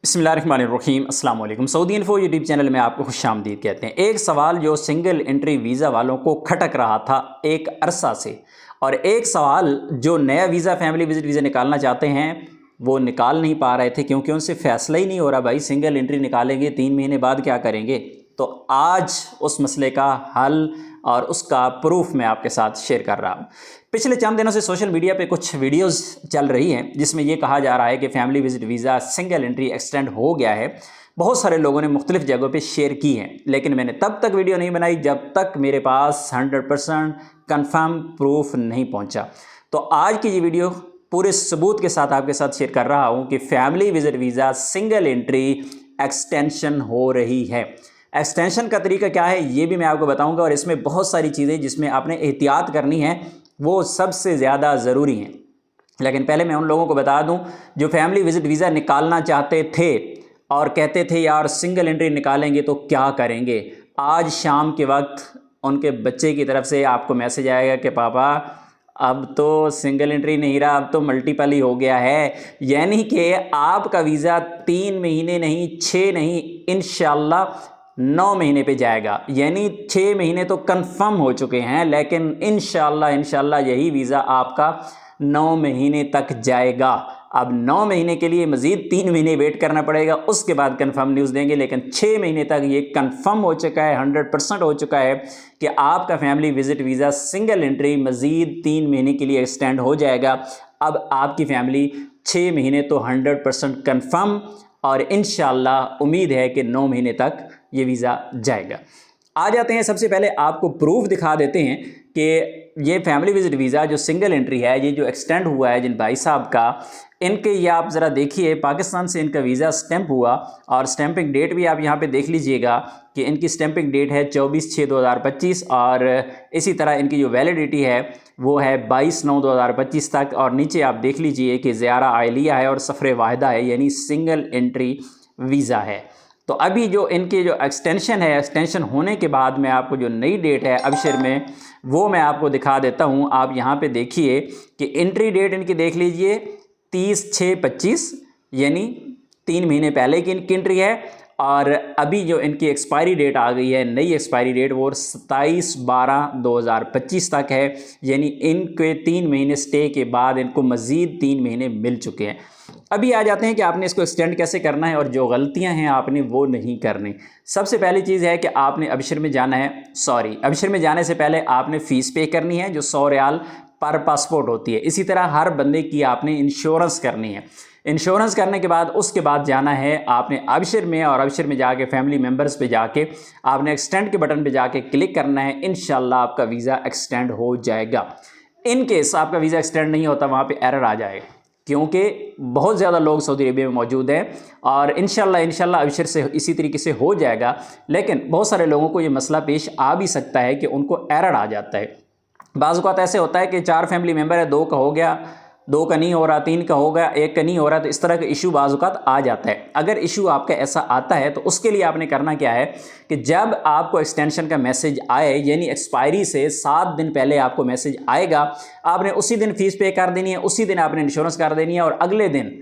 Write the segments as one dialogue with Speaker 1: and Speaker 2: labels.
Speaker 1: बिस्मिल्लाहिर्रहमानिर्रहीम अस्सलाम वालेकुम। सऊदी इन्फो यूट्यूब चैनल में आपको खुश आमदीद कहते हैं। एक सवाल जो सिंगल एंट्री वीज़ा वालों को खटक रहा था एक अरसा से, और एक सवाल जो नया वीज़ा फैमिली विजिट वीज़ा निकालना चाहते हैं वो निकाल नहीं पा रहे थे क्योंकि उनसे फ़ैसला ही नहीं हो रहा भाई सिंगल एंट्री निकालेंगे 3 महीने बाद क्या करेंगे। तो आज उस मसले का हल और उसका प्रूफ मैं आपके साथ शेयर कर रहा हूँ। पिछले चंद दिनों से सोशल मीडिया पे कुछ वीडियोस चल रही हैं जिसमें ये कहा जा रहा है कि family visit visa single entry extend हो गया है। बहुत सारे लोगों ने मुख्तलिफ जगहों पे शेयर की हैं, लेकिन मैंने तब तक वीडियो नहीं बनाई जब तक मेरे पास 100% कन्फर्म प्रूफ नहीं पहुँचा। तो आज की ये वीडियो पूरे सबूत के साथ आपके साथ शेयर कर रहा हूँ कि family visit visa single entry extension हो रही है। एक्सटेंशन का तरीका क्या है ये भी मैं आपको बताऊंगा, और इसमें बहुत सारी चीज़ें जिसमें आपने एहतियात करनी है वो सबसे ज़्यादा ज़रूरी हैं। लेकिन पहले मैं उन लोगों को बता दूं जो फैमिली विजिट वीज़ा निकालना चाहते थे और कहते थे यार सिंगल एंट्री निकालेंगे तो क्या करेंगे। आज शाम के वक्त उनके बच्चे की तरफ से आपको मैसेज आएगा कि पापा अब तो सिंगल एंट्री नहीं रहा, अब तो मल्टीपल ही हो गया है। यानी कि आपका वीज़ा 3 महीने नहीं, 6 नहीं, इंशाल्लाह 9 महीने पे जाएगा। यानी 6 महीने तो कंफर्म हो चुके हैं, लेकिन इंशाल्लाह यही वीज़ा आपका 9 महीने तक जाएगा। अब 9 महीने के लिए मज़ीद 3 महीने वेट करना पड़ेगा, उसके बाद कंफर्म न्यूज़ देंगे। लेकिन 6 महीने तक ये कंफर्म हो चुका है, 100% हो चुका है कि आपका family visit visa single entry मज़ीद 3 महीने के लिए एक्सटेंड हो जाएगा। अब आपकी फैमिली 6 महीने तो 100% कंफर्म, और इंशाल्लाह उम्मीद है कि 9 महीने तक ये वीज़ा जाएगा। आ जाते हैं, सबसे पहले आपको प्रूफ दिखा देते हैं कि ये फैमिली विजिट वीज़ा जो सिंगल एंट्री है, ये जो एक्सटेंड हुआ है जिन भाई साहब का, इनके ये आप ज़रा देखिए पाकिस्तान से इनका वीज़ा स्टैंप हुआ, और स्टैंपिंग डेट भी आप यहाँ पे देख लीजिएगा कि इनकी स्टैंपिंग डेट है 24/6/2025, और इसी तरह इनकी जो वैलिडिटी है वो है 22/9/2025 तक। और नीचे आप देख लीजिए कि ज़ियारा आइलिया है और सफ़र वाहिदा है, यानी सिंगल एंट्री वीज़ा है। तो अभी जो इनके जो एक्सटेंशन है, एक्सटेंशन होने के बाद में आपको जो नई डेट है अबशर में, वो मैं आपको दिखा देता हूँ। आप यहाँ पे देखिए कि एंट्री डेट इनकी देख लीजिए 30/6/25, यानी 3 महीने पहले की इनकी एंट्री है। और अभी जो इनकी एक्सपायरी डेट आ गई है, नई एक्सपायरी डेट, वो 27/12/2025 तक है। यानी इनके 3 महीने स्टे के बाद इनको मज़ीद 3 महीने मिल चुके हैं। अभी आ जाते हैं कि आपने इसको एक्सटेंड कैसे करना है, और जो गलतियां हैं आपने वो नहीं करनी। सबसे पहली चीज़ है कि आपने अबशर में जाना है, अबशर में जाने से पहले आपने फ़ीस पे करनी है जो 100 रियाल पर पासपोर्ट होती है। इसी तरह हर बंदे की आपने इंश्योरेंस करनी है। इंश्योरेंस करने के बाद उसके बाद जाना है आपने अबशर में, और अबशर में जाके फैमिली मेम्बर्स पे जाके आपने एक्सटेंड के बटन पे जाके क्लिक करना है। इंशाल्लाह आपका वीज़ा एक्सटेंड हो जाएगा। इन केस आपका वीज़ा एक्सटेंड नहीं होता, वहाँ पे एरर आ जाएगा, क्योंकि बहुत ज़्यादा लोग सऊदी अरबिया में मौजूद हैं, और इंशाल्लाह अबशर से इसी तरीके से हो जाएगा। लेकिन बहुत सारे लोगों को ये मसला पेश आ भी सकता है कि उनको एरर आ जाता है। बाज़ औक़ात ऐसे होता है कि 4 फैमिली मेम्बर है, 2 का हो गया, 2 का नहीं हो रहा, 3 का हो गया, 1 का नहीं हो रहा, तो इस तरह का इशू बाज़ औक़ात आ जाता है। अगर इशू आपका ऐसा आता है तो उसके लिए आपने करना क्या है कि जब आपको एक्सटेंशन का मैसेज आए, यानी एक्सपायरी से 7 दिन पहले आपको मैसेज आएगा, आपने उसी दिन फ़ीस पे कर देनी है, उसी दिन आपने इंश्योरेंस कर देनी है, और अगले दिन,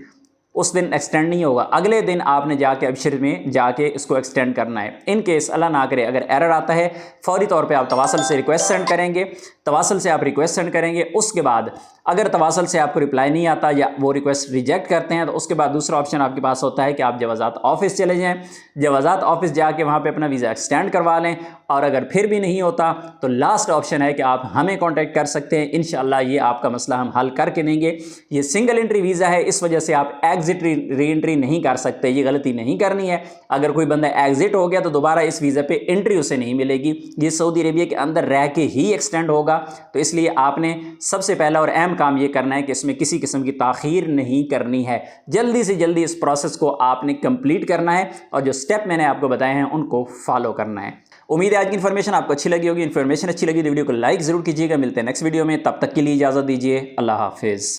Speaker 1: उस दिन एक्सटेंड नहीं होगा, अगले दिन आपने जाके अबशर में जाके इसको एक्सटेंड करना है। इन केस अल्लाह ना करे अगर एरर आता है, फौरी तौर पे आप तवासल से रिक्वेस्ट सेंड करेंगे, तवासल से आप रिक्वेस्ट सेंड करेंगे। उसके बाद अगर तवासल से आपको रिप्लाई नहीं आता या वो रिक्वेस्ट रिजेक्ट करते हैं, तो उसके बाद दूसरा ऑप्शन आपके पास होता है कि आप जवाज़ात ऑफिस चले जाएँ, जवाज़ात ऑफिस जाके वहाँ पर अपना वीज़ा एक्सटेंड करवा लें। और अगर फिर भी नहीं होता तो लास्ट ऑप्शन है कि आप हमें कॉन्टैक्ट कर सकते हैं। इंशाल्लाह ये आपका मसला हम हल करके देंगे। ये सिंगल एंट्री वीज़ा है, इस वजह से आप एग्जिट री एंट्री नहीं कर सकते, ये गलती नहीं करनी है। अगर कोई बंदा एग्जिट हो गया तो दोबारा इस वीज़ा पे एंट्री उसे नहीं मिलेगी, ये सऊदी अरेबिया के अंदर रह के ही एक्सटेंड होगा। तो इसलिए आपने सबसे पहला और अहम काम ये करना है कि इसमें किसी किस्म की ताख़ीर नहीं करनी है। जल्दी से जल्दी इस प्रोसेस को आपने कंप्लीट करना है, और जो स्टेप मैंने आपको बताए हैं उनको फॉलो करना है। उम्मीद है आज की इन्फॉर्मेशन आपको अच्छी लगी होगी। इन्फॉर्मेशन अच्छी लगी तो वीडियो को लाइक ज़रूर कीजिएगा। मिलते हैं नेक्स्ट वीडियो में, तब तक के लिए इजाज़त दीजिए। अल्लाह हाफिज़।